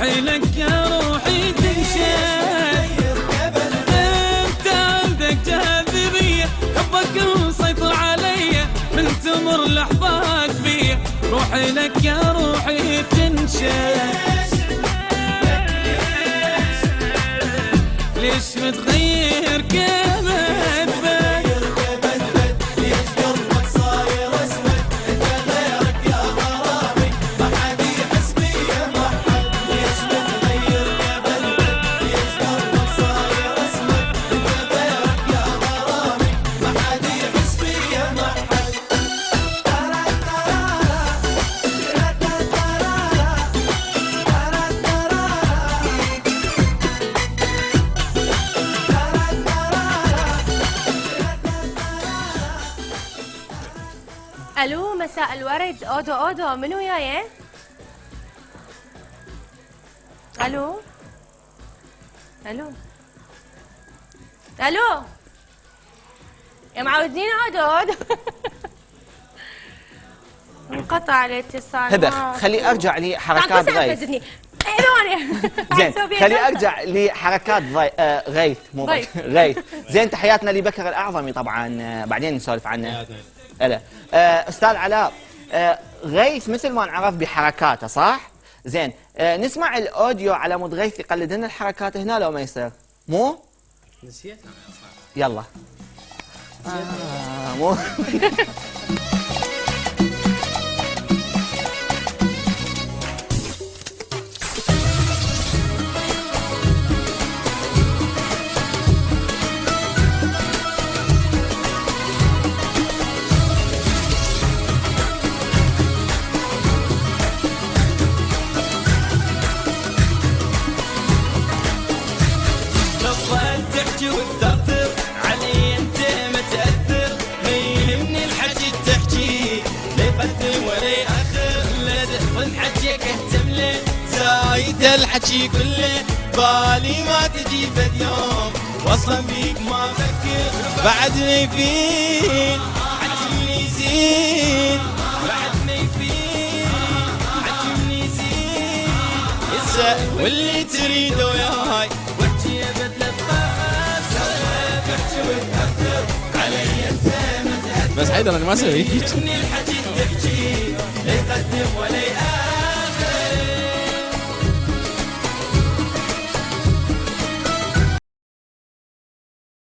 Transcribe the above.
روحي لك يا روحي تنشد. انت عندك جاذبية، حبك مسيطر علي من تمر لحظات بيه. روحي لك يا روحي تنشد. ليش متغير كبد بد؟ ليش قلبك صاير اسود؟ انت غيرك يا غرامي ما حد يحس بيا ما حد. ليش متغير كبد بد؟ ليش قلبك صاير اسود؟ انت غيرك يا غرامي ما حد يحس بيا ما حد. الو مساء الورد. اودو اودو منو وياي؟ الو الو الو يا معودين اودو اودو. انقطع الاتصال. هبه خلي ارجع لحركات غيث. زين خلي ارجع لحركات غيث مو غيث. زين تحياتنا لبكر الاعظمي طبعا بعدين نسولف عنه. هلا استاذ علاء، غيث مثل ما نعرف بحركاته صح؟ زين نسمع الاوديو على مود غيث يقلد لنا الحركات هنا لو ما يصير مو؟ نسيتها يلا مو الحكي كله بالي ما تجي فد يوم واصلا بيك ما افكر بعدني فيك عجبني زين بعدني فيك عجبني زين هسه واللي تريده وياي واحكي بدله بخاف تحكي وتاثر علي انت بس حيدر انا ما اسوي هيك. الحكي تحكي يقدم ولا